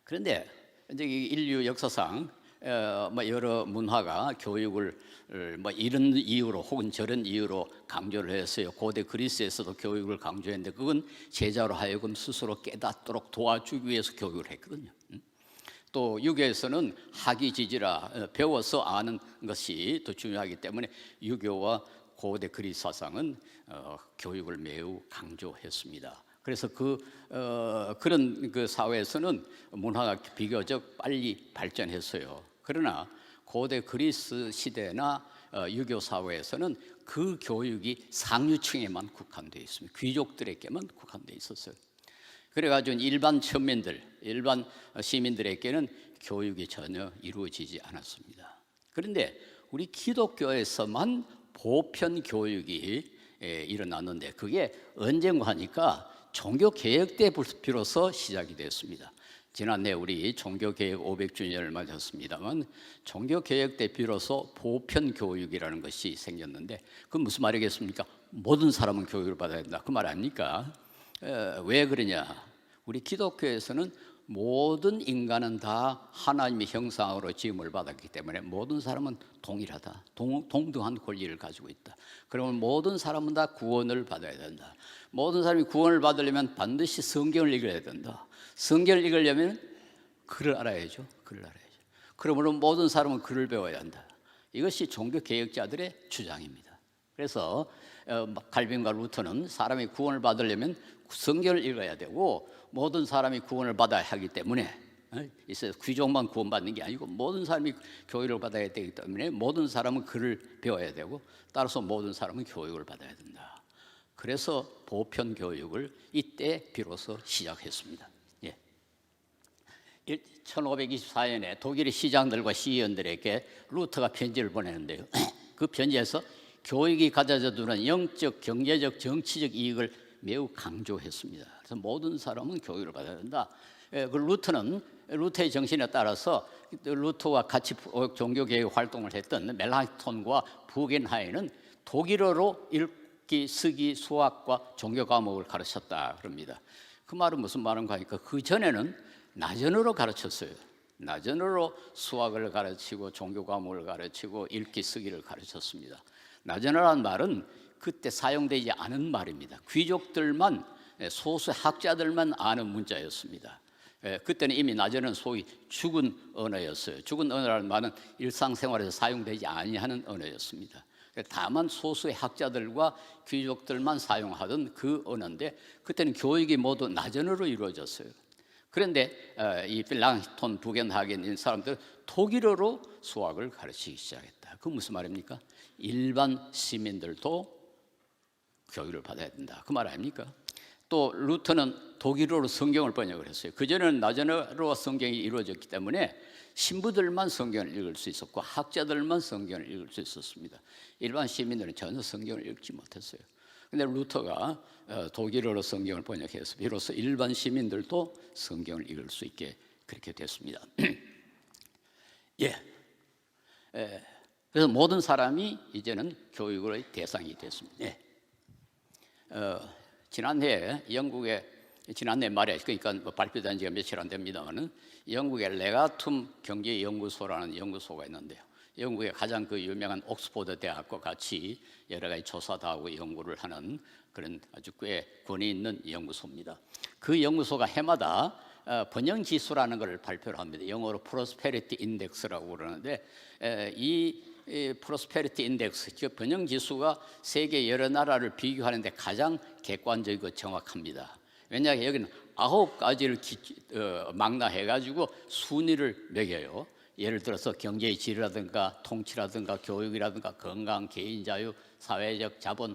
그런데 이제 이 인류 역사상 여러 문화가 교육을 이런 이유로 혹은 저런 이유로 강조를 했어요. 고대 그리스에서도 교육을 강조했는데 그건 제자로 하여금 스스로 깨닫도록 도와주기 위해서 교육을 했거든요. 또 유교에서는 학이지지라 배워서 아는 것이 더 중요하기 때문에 유교와 고대 그리스 사상은 교육을 매우 강조했습니다. 그래서 그런 그 사회에서는 문화가 비교적 빨리 발전했어요. 그러나 고대 그리스 시대나 유교 사회에서는 그 교육이 상류층에만 국한되어 있습니다. 귀족들에게만 국한되어 있었어요. 그래가지고 일반 시민들에게는 교육이 전혀 이루어지지 않았습니다. 그런데 우리 기독교에서만 보편 교육이 일어났는데 그게 언젠가 하니까 종교개혁 때 비로소 시작이 됐습니다. 지난해 우리 종교개혁 500주년을 맞았습니다만 종교개혁 때 비로소 보편교육이라는 것이 생겼는데 그건 무슨 말이겠습니까? 모든 사람은 교육을 받아야 된다 그 말 아닙니까? 왜 그러냐? 우리 기독교에서는 모든 인간은 다 하나님의 형상으로 지음을 받았기 때문에 모든 사람은 동일하다, 동등한 권리를 가지고 있다. 그러면 모든 사람은 다 구원을 받아야 된다. 모든 사람이 구원을 받으려면 반드시 성경을 읽어야 된다. 성경을 읽으려면 글을 알아야죠. 그러므로 모든 사람은 글을 배워야 한다. 이것이 종교 개혁자들의 주장입니다. 그래서 칼빈과 루터는 사람이 구원을 받으려면 성경을 읽어야 되고 모든 사람이 구원을 받아야 하기 때문에 귀족만 구원받는 게 아니고 모든 사람이 교육을 받아야 되기 때문에 모든 사람은 글을 배워야 되고 따라서 모든 사람은 교육을 받아야 된다. 그래서 보편 교육을 이때 비로소 시작했습니다. 1524년에 독일의 시장들과 시의원들에게 루터가 편지를 보내는데요. 그 편지에서 교육이 가져다 주는 영적, 경제적, 정치적 이익을 매우 강조했습니다. 그래서 모든 사람은 교육을 받아야 된다. 그 루터의 정신에 따라서 루터와 같이 종교개혁 활동을 했던 멜랑톤과 부겐하이는 독일어로 읽기, 쓰기, 수학과 종교 과목을 가르쳤다 그럽니다. 그 말은 무슨 말인가 하니까 그 전에는 나전어로 가르쳤어요. 나전어로 수학을 가르치고 종교 과목을 가르치고 읽기, 쓰기를 가르쳤습니다. 나전어라는 말은 그때 사용되지 않은 말입니다. 귀족들만, 소수 학자들만 아는 문자였습니다. 그때는 이미 나전어는 소위 죽은 언어였어요. 죽은 언어라는 말은 일상생활에서 사용되지 아니하는 언어였습니다. 다만 소수의 학자들과 귀족들만 사용하던 그 언어인데 그때는 교육이 모두 나전어로 이루어졌어요. 그런데 이 멜랑톤, 부겐하겐 사람들은 독일어로 수학을 가르치기 시작했다. 그건 무슨 말입니까? 일반 시민들도 교육을 받아야 된다. 그 말 아닙니까? 또 루터는 독일어로 성경을 번역을 했어요. 그전에는 나전어로 성경이 이루어졌기 때문에 신부들만 성경을 읽을 수 있었고 학자들만 성경을 읽을 수 있었습니다. 일반 시민들은 전혀 성경을 읽지 못했어요. 그런데 루터가 독일어로 성경을 번역해서 비로소 일반 시민들도 성경을 읽을 수 있게 그렇게 됐습니다. 그래서 모든 사람이 이제는 교육의 대상이 됐습니다. 지난해 말에 그러니까 발표된 지가 며칠 안 됩니다만은 영국의 레가툼 경제연구소라는 연구소가 있는데요. 영국의 가장 그 유명한 옥스포드 대학과 같이 여러 가지 조사도 하고 연구를 하는 그런 아주 꽤 권위 있는 연구소입니다. 그 연구소가 해마다 번영지수라는 것을 발표를 합니다. 영어로 프로스페리티 인덱스라고 그러는데 이 프로스페리티 인덱스, 즉 번영지수가 세계 여러 나라를 비교하는데 가장 객관적이고 정확합니다. 왜냐하면 여기는 9가지를 망라해가지고 순위를 매겨요. 예를 들어서 경제의 질이라든가 통치라든가 교육이라든가 건강, 개인자유, 사회적 자본,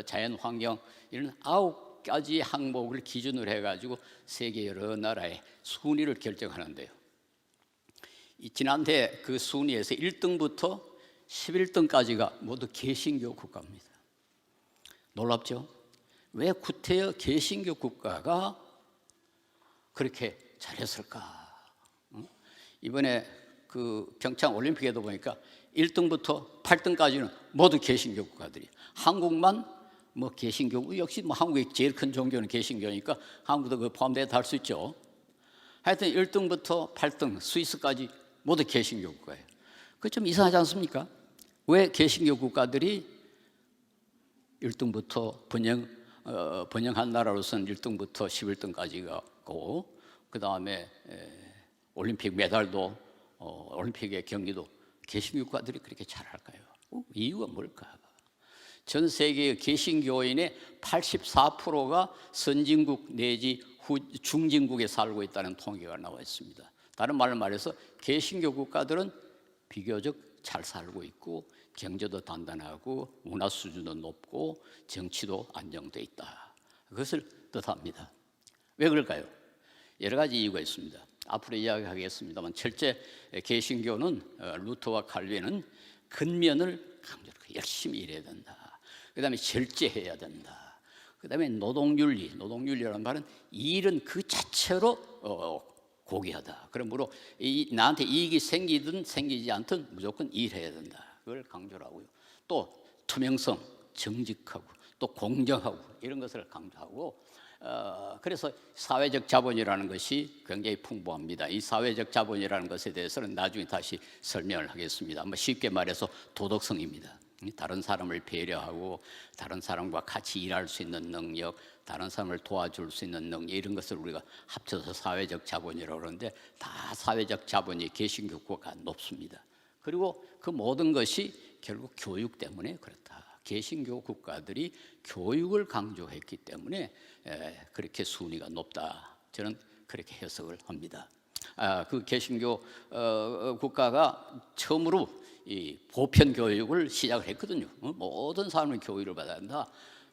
자연환경 이런 9가지 항목을 기준으로 해가지고 세계 여러 나라의 순위를 결정하는데요. 지난해 그 순위에서 1등부터 11등까지가 모두 개신교 국가입니다. 놀랍죠? 왜 구태여 개신교 국가가 그렇게 잘했을까? 이번에 그 평창 올림픽에도 보니까 1등부터 8등까지는 모두 개신교 국가들이, 한국만 뭐 개신교, 역시 뭐 한국의 제일 큰 종교는 개신교니까 한국도 그 포함되어 할 수 있죠. 하여튼 1등부터 8등 스위스까지 모두 개신교 국가예요. 그 좀 이상하지 않습니까? 왜 개신교 국가들이 1등부터 번영한 나라로서는 1등부터 11등까지 가고, 그 다음에 올림픽 메달도 올림픽의 경기도 개신교 국가들이 그렇게 잘할까요? 이유가 뭘까? 전 세계의 개신교인의 84%가 선진국 내지 중진국에 살고 있다는 통계가 나와 있습니다. 다른 말로 말해서 개신교 국가들은 비교적 잘 살고 있고 경제도 단단하고 문화 수준도 높고 정치도 안정돼 있다. 그것을 뜻합니다. 왜 그럴까요? 여러 가지 이유가 있습니다. 앞으로 이야기하겠습니다만, 첫째, 개신교는 루터와 칼빈은 근면을 강조하고 열심히 일해야 된다. 그 다음에 절제해야 된다. 그 다음에 노동윤리라는 말은 일은 그 자체로 고귀하다. 그러므로 나한테 이익이 생기든 생기지 않든 무조건 일해야 된다. 그걸 강조를 하고요. 또 투명성, 정직하고 또 공정하고 이런 것을 강조하고, 그래서 사회적 자본이라는 것이 굉장히 풍부합니다. 이 사회적 자본이라는 것에 대해서는 나중에 다시 설명을 하겠습니다. 쉽게 말해서 도덕성입니다. 다른 사람을 배려하고 다른 사람과 같이 일할 수 있는 능력, 다른 사람을 도와줄 수 있는 능력, 이런 것을 우리가 합쳐서 사회적 자본이라고 그러는데, 다 사회적 자본이 개신교 국가가 높습니다. 그리고 그 모든 것이 결국 교육 때문에 그렇다. 개신교 국가들이 교육을 강조했기 때문에 그렇게 순위가 높다. 저는 그렇게 해석을 합니다. 그 개신교 국가가 처음으로 이 보편 교육을 시작을 했거든요. 모든 사람은 교육을 받아야 한다.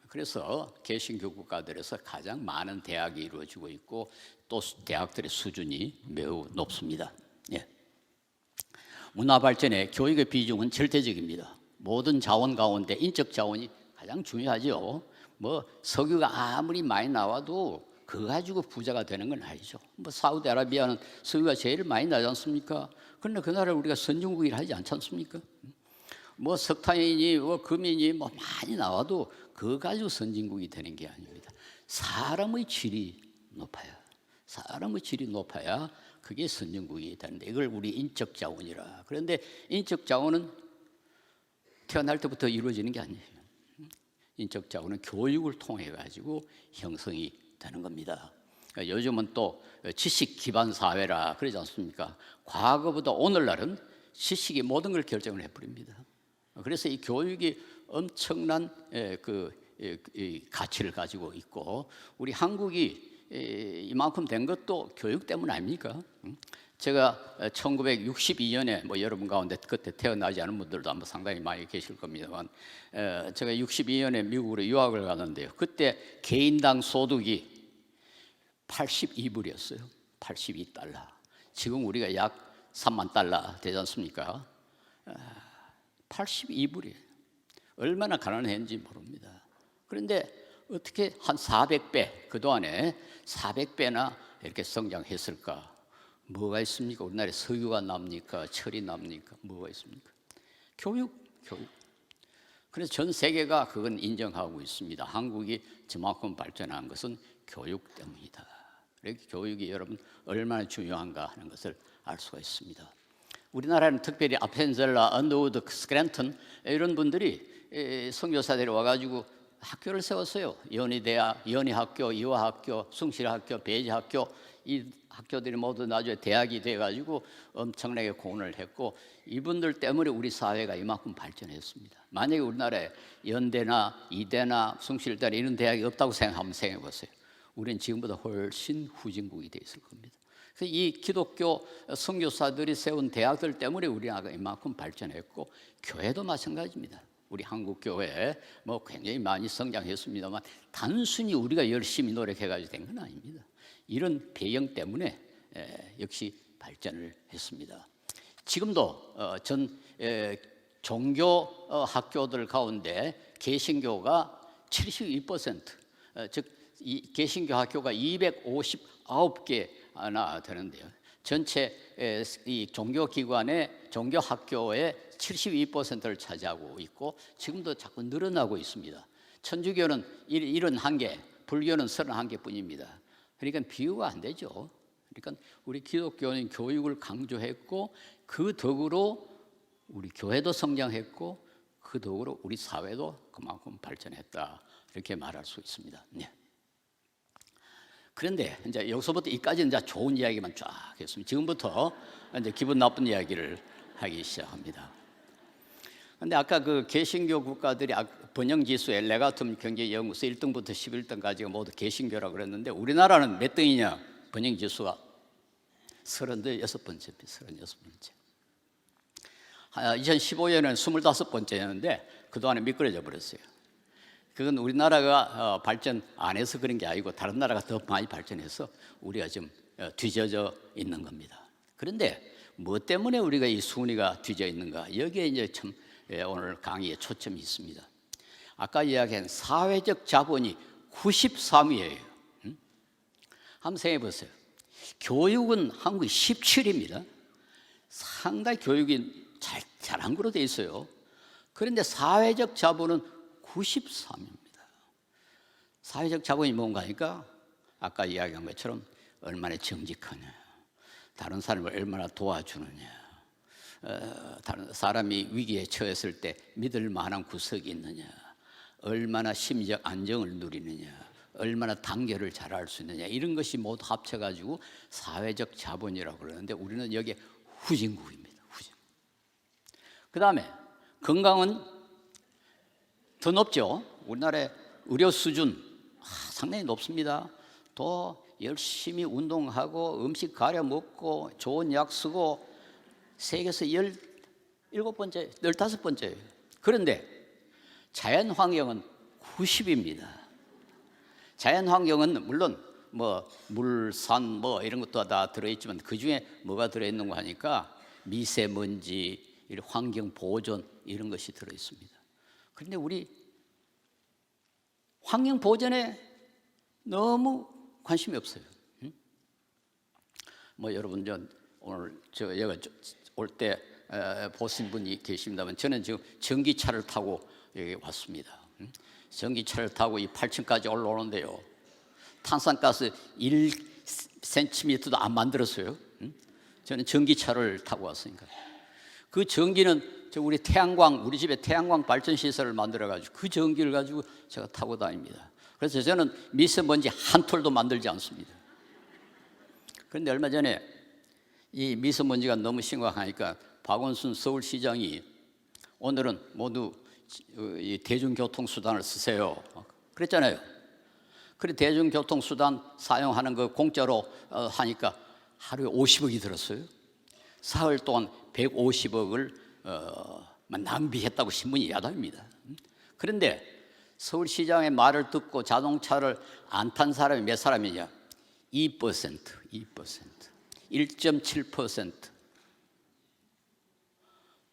그래서 개신교 국가들에서 가장 많은 대학이 이루어지고 있고 또 대학들의 수준이 매우 높습니다. 예. 문화 발전에 교육의 비중은 절대적입니다. 모든 자원 가운데 인적 자원이 가장 중요하죠. 석유가 아무리 많이 나와도 그거 가지고 부자가 되는 건 아니죠. 사우디아라비아는 석유가 제일 많이 나지 않습니까? 그런데 그 나라를 우리가 선진국이라 하지 않지 않습니까? 석탄이니 금이니 많이 나와도 그거 가지고 선진국이 되는 게 아닙니다. 사람의 질이 높아야 그게 선진국이 되는데, 이걸 우리 인적 자원이라. 그런데 인적 자원은 태어날 때부터 이루어지는 게 아니에요. 인적 자원은 교육을 통해 가지고 형성이 되는 겁니다. 요즘은 또 지식 기반 사회라 그러지 않습니까? 과거보다 오늘날은 지식이 모든 걸 결정을 해버립니다. 그래서 이 교육이 엄청난 가치를 가지고 있고, 우리 한국이 이만큼 된 것도 교육 때문 아닙니까? 제가 1962년에 여러분 가운데 그때 태어나지 않은 분들도 아마 상당히 많이 계실 겁니다만, 제가 62년에 미국으로 유학을 갔는데요. 그때 개인당 소득이 82불이었어요. 82달러. 지금 우리가 약 3만 달러 되지 않습니까? 82불이에요. 얼마나 가난했는지 모릅니다. 그런데 어떻게 한 400배, 그동안에 400배나 이렇게 성장했을까? 뭐가 있습니까? 우리나라에 석유가 납니까? 철이 납니까? 뭐가 있습니까? 교육. 그래서 전 세계가 그건 인정하고 있습니다. 한국이 저만큼 발전한 것은 교육 때문이다. 이렇게 교육이 여러분 얼마나 중요한가 하는 것을 알 수가 있습니다. 우리나라는 특별히 아펜젤라, 언더우드, 스크랜턴 이런 분들이 선교사들이 와가지고 학교를 세웠어요. 연희대학, 연희학교, 이화학교, 숭실학교, 배지학교, 이 학교들이 모두 나중에 대학이 돼가지고 엄청나게 공헌을 했고, 이분들 때문에 우리 사회가 이만큼 발전했습니다. 만약에 우리나라에 연대나 이대나 숭실대나 이런 대학이 없다고 한번 생각해보세요. 우리는 지금보다 훨씬 후진국이 돼 있을 겁니다. 그래서 이 기독교 선교사들이 세운 대학들 때문에 우리나라가 이만큼 발전했고, 교회도 마찬가지입니다. 우리 한국 교회 굉장히 많이 성장했습니다만 단순히 우리가 열심히 노력해가지고 된 건 아닙니다. 이런 배경 때문에 역시 발전을 했습니다. 지금도 전 종교 학교들 가운데 개신교가 72%, 즉 이 개신교 학교가 259개나 되는데요. 전체 이 종교기관의 종교학교의 72%를 차지하고 있고, 지금도 자꾸 늘어나고 있습니다. 천주교는 71개, 불교는 31개뿐입니다. 그러니까 비교가 안 되죠. 그러니까 우리 기독교는 교육을 강조했고 그 덕으로 우리 교회도 성장했고 그 덕으로 우리 사회도 그만큼 발전했다 이렇게 말할 수 있습니다. 네. 그런데 이제 여기서부터 이까지는 이제 좋은 이야기만 쫙 했습니다. 지금부터 이제 기분 나쁜 이야기를 하기 시작합니다. 근데 아까 그 개신교 국가들이 번영 지수에 레가툼 경제 연구소 1등부터 11등까지가 모두 개신교라고 그랬는데 우리나라는 몇 등이냐? 번영 지수가 36번째. 2015년에는 25번째였는데 그동안에 미끄러져 버렸어요. 그건 우리나라가 발전 안 해서 그런 게 아니고 다른 나라가 더 많이 발전해서 우리가 지금 뒤져져 있는 겁니다. 그런데 뭐 때문에 우리가 이 순위가 뒤져 있는가? 여기에 이제 참 오늘 강의에 초점이 있습니다. 아까 이야기한 사회적 자본이 93위예요. 한번 생각해 보세요. 교육은 한국이 17위입니다. 상당히 교육이 잘한 거로 돼 있어요. 그런데 사회적 자본은 93입니다. 사회적 자본이 뭔가 하니까 아까 이야기한 것처럼 얼마나 정직하냐, 다른 사람을 얼마나 도와주느냐, 다른 사람이 위기에 처했을 때 믿을 만한 구석이 있느냐, 얼마나 심리적 안정을 누리느냐, 얼마나 단결을 잘할 수 있느냐, 이런 것이 모두 합쳐가지고 사회적 자본이라고 그러는데 우리는 여기에 후진국입니다. 후진국. 그 다음에 건강은 더 높죠. 우리나라의 의료 수준 상당히 높습니다. 또 열심히 운동하고 음식 가려 먹고 좋은 약 쓰고 세계에서 17번째, 15번째예요. 그런데 자연환경은 90입니다. 자연환경은 물론 뭐 물, 산 뭐 이런 것도 다 들어있지만 그 중에 뭐가 들어있는가 하니까 미세먼지, 환경 보존 이런 것이 들어있습니다. 그런데 우리 환경 보존에 너무 관심이 없어요. 뭐 여러분 오늘 여기 올 때 보신 분이 계십니다만 저는 지금 전기차를 타고 여기 왔습니다. 전기차를 타고 이 8층까지 올라오는데요. 탄산가스 1cm도 안 만들었어요. 저는 전기차를 타고 왔으니까. 그 전기는 우리 태양광, 우리 집에 태양광 발전 시설을 만들어가지고 그 전기를 가지고 제가 타고 다닙니다. 그래서 저는 미세먼지 한 톨도 만들지 않습니다. 그런데 얼마 전에 이 미세먼지가 너무 심각하니까 박원순 서울시장이 오늘은 모두 이 대중교통수단을 쓰세요 그랬잖아요. 그래 대중교통수단 사용하는 거 공짜로 하니까 하루에 50억이 들었어요. 사흘 동안 150억을 낭비했다고 신문이 야단입니다. 그런데 서울시장의 말을 듣고 자동차를 안 탄 사람이 몇 사람이냐? 2%, 1.7%.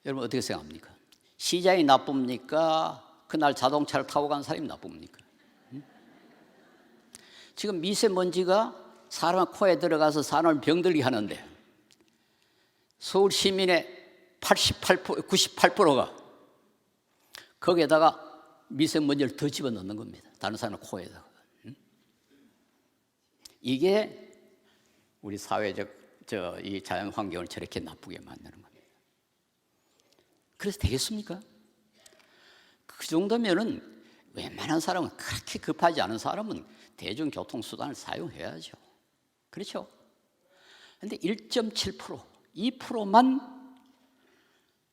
여러분 어떻게 생각합니까? 시장이 나쁩니까? 그날 자동차를 타고 간 사람이 나쁩니까? 지금 미세먼지가 사람 코에 들어가서 사람을 병들게 하는데 서울 시민의 98%가 거기에다가 미세먼지를 더 집어넣는 겁니다. 다른 사람의 코에다가. 이게 우리 사회적 이 자연 환경을 저렇게 나쁘게 만드는 겁니다. 그래서 되겠습니까? 그 정도면은 웬만한 사람은 그렇게 급하지 않은 사람은 대중교통수단을 사용해야죠. 그렇죠? 그런데 1.7%, 2%만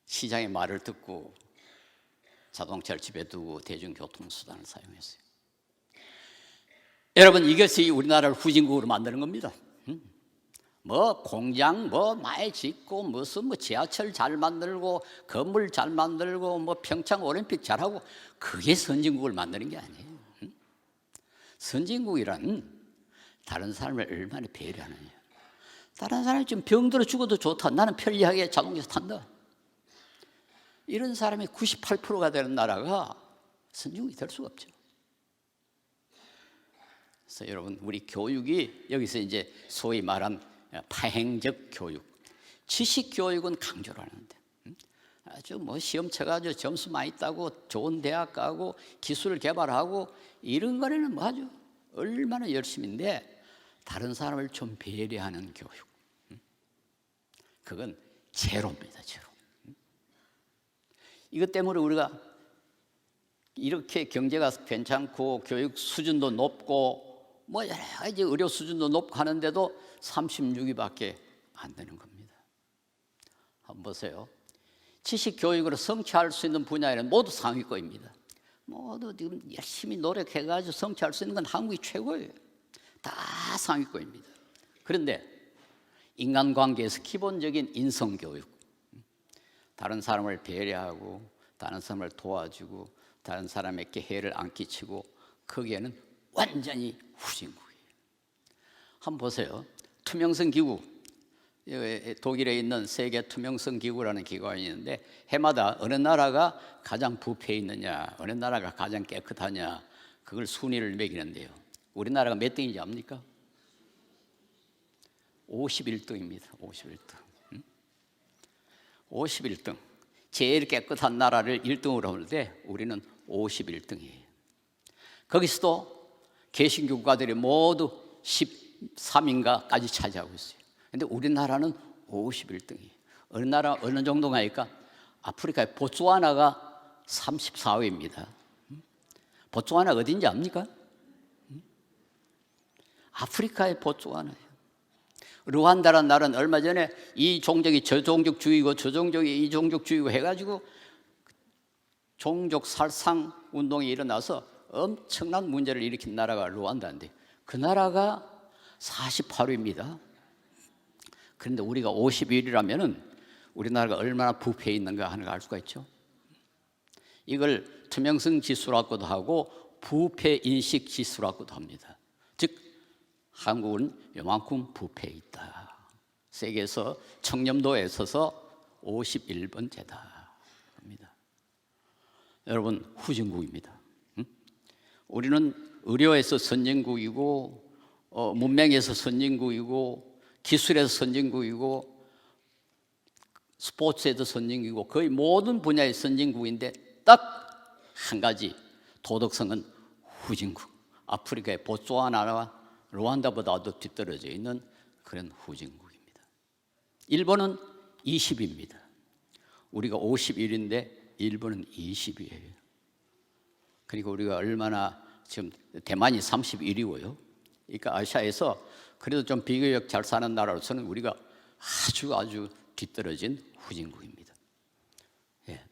시장의 말을 듣고 자동차를 집에 두고 대중교통수단을 사용했어요. 여러분 이것이 우리나라를 후진국으로 만드는 겁니다. 뭐 공장 뭐 많이 짓고 무슨 뭐 지하철 잘 만들고 건물 잘 만들고 뭐 평창 올림픽 잘하고 그게 선진국을 만드는 게 아니에요. 선진국이란 다른 사람을 얼마나 배려하느냐. 다른 사람이 좀 병들어 죽어도 좋다. 나는 편리하게 자동차 탄다. 이런 사람이 98%가 되는 나라가 선진국이 될 수가 없죠. 그래서 여러분 우리 교육이 여기서 이제 소위 말한 파행적 교육, 지식 교육은 강조를 하는데 아주 뭐 시험 쳐가지고 점수 많이 따고 좋은 대학 가고 기술을 개발하고 이런 거는 뭐 아주 얼마나 열심인데 다른 사람을 좀 배려하는 교육. 그건 제로입니다, 제로. 이것 때문에 우리가 이렇게 경제가 괜찮고 교육 수준도 높고 뭐 여러 가지 의료 수준도 높고 하는데도 36위밖에 안 되는 겁니다. 한번 보세요. 지식 교육으로 성취할 수 있는 분야에는 모두 상위권입니다. 모두 지금 열심히 노력해가지고 성취할 수 있는 건 한국이 최고예요. 다 상위권입니다. 그런데 인간관계에서 기본적인 인성교육, 다른 사람을 배려하고 다른 사람을 도와주고 다른 사람에게 해를 안 끼치고, 거기에는 완전히 후진국이에요. 한번 보세요. 투명성 기구, 독일에 있는 세계 투명성 기구라는 기관이 있는데 해마다 어느 나라가 가장 부패해 있느냐, 어느 나라가 가장 깨끗하냐, 그걸 순위를 매기는데요. 우리나라가 몇 등인지 압니까? 51등입니다. 51등. 51등. 제일 깨끗한 나라를 1등으로 하는데 우리는 51등이에요. 거기서도 개신교 국가들이 모두 13인가까지 차지하고 있어요. 그런데 우리나라는 51등이에요. 어느 나라 어느 정도가니까 아프리카의 보츠와나가 34위입니다. 보츠와나 어딘지 압니까? 아프리카의 보츠와나예요. 루안다라는 나라는 얼마 전에 이 종족이 저 종족주의고 저 종족이 이 종족주의고 해가지고 종족 살상 운동이 일어나서 엄청난 문제를 일으킨 나라가 루안다인데 그 나라가 48위입니다. 그런데 우리가 51위라면은 우리나라가 얼마나 부패해 있는가 하는 걸 알 수가 있죠. 이걸 투명성 지수라고도 하고 부패 인식 지수라고도 합니다. 즉 한국은 요만큼 부패해 있다. 세계에서 청렴도에 있어서 51번째다. 여러분, 후진국입니다. 우리는 의료에서 선진국이고 문명에서 선진국이고 기술에서 선진국이고 스포츠에도 선진국이고 거의 모든 분야의 선진국인데 딱 한 가지, 도덕성은 후진국. 아프리카의 보츠와나와 루안다보다도 뒤떨어져 있는 그런 후진국입니다. 일본은 20위입니다. 우리가 51인데 일본은 20위예요. 그러니까 우리가 얼마나 지금 대만이 31위고요. 그러니까 아시아에서 그래도 좀 비교적 잘 사는 나라로서는 우리가 아주 뒤떨어진 후진국입니다. 예.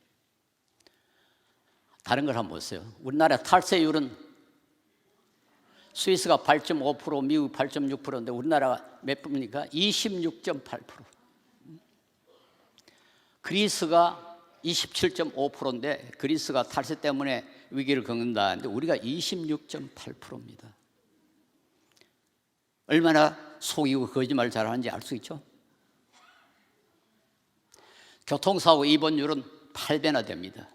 다른 걸 한번 보세요. 우리나라 탈세율은 스위스가 8.5%, 미국 8.6%인데 우리나라가 몇 프로입니까? 26.8%. 그리스가 27.5%인데 그리스가 탈세 때문에 위기를 겪는다는데 우리가 26.8%입니다. 얼마나 속이고 거짓말 잘하는지 알 수 있죠? 교통사고 입원율은 8배나 됩니다.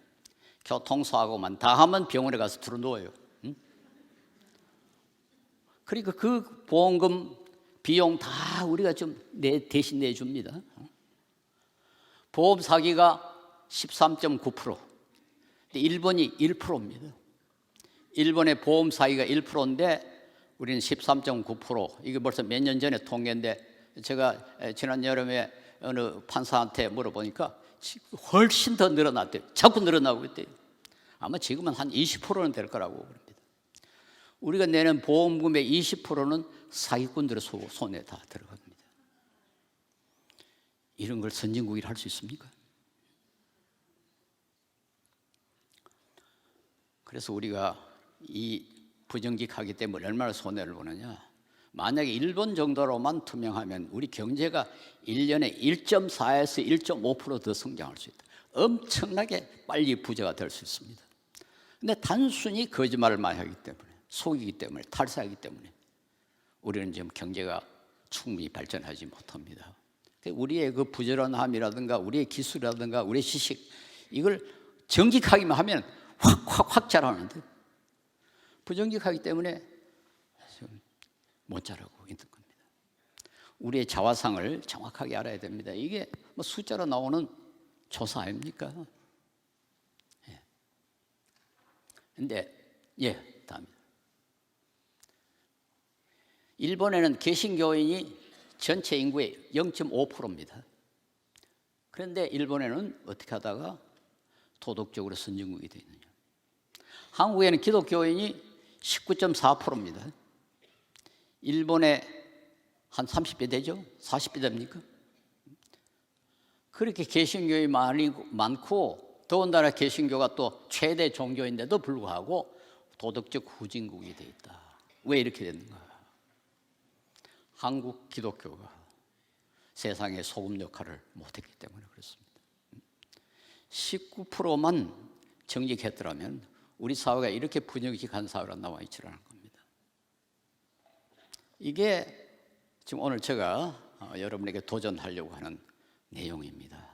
교통사고만 다 하면 병원에 가서 들어누워요. 그러니까 그 보험금 비용 다 우리가 좀 대신 내줍니다. 보험 사기가 13.9%. 일본이 1%입니다. 일본의 보험 사기가 1%인데 우리는 13.9%. 이게 벌써 몇 년 전에 통계인데 제가 지난 여름에 어느 판사한테 물어보니까 훨씬 더 늘어났대요. 자꾸 늘어나고 있대요. 아마 지금은 한 20%는 될 거라고 그럽니다. 우리가 내는 보험금의 20%는 사기꾼들의 손에 다 들어갑니다. 이런 걸 선진국이 할 수 있습니까? 그래서 우리가 이 부정직하기 때문에 얼마나 손해를 보느냐. 만약에 일본 정도로만 투명하면 우리 경제가 1년에 1.4에서 1.5% 더 성장할 수 있다. 엄청나게 빨리 부자가 될 수 있습니다. 근데 단순히 거짓말을 많이 하기 때문에, 속이기 때문에, 탈세하기 때문에 우리는 지금 경제가 충분히 발전하지 못합니다. 우리의 그 부지런함이라든가 우리의 기술이라든가 우리의 지식, 이걸 정직하기만 하면 확 자라는데 부정직하기 때문에 못 자라고 있는 겁니다. 우리의 자화상을 정확하게 알아야 됩니다. 이게 뭐 숫자로 나오는 조사 아닙니까? 근데 다음입니다. 일본에는 개신교인이 전체 인구의 0.5%입니다. 그런데 일본에는 어떻게 하다가 도덕적으로 선진국이 되느냐. 한국에는 기독교인이 19.4%입니다. 일본에 한 30배 되죠? 40배 됩니까? 그렇게 개신교이 많고 더군다나 개신교가 또 최대 종교인데도 불구하고 도덕적 후진국이 돼 있다. 왜 이렇게 됐는가? 한국 기독교가 세상의 소금 역할을 못했기 때문에 그렇습니다. 19%만 정직했더라면 우리 사회가 이렇게 분위기한 사회로 나와 있지 않을 겁니다. 이게 지금 오늘 제가 여러분에게 도전하려고 하는 내용입니다.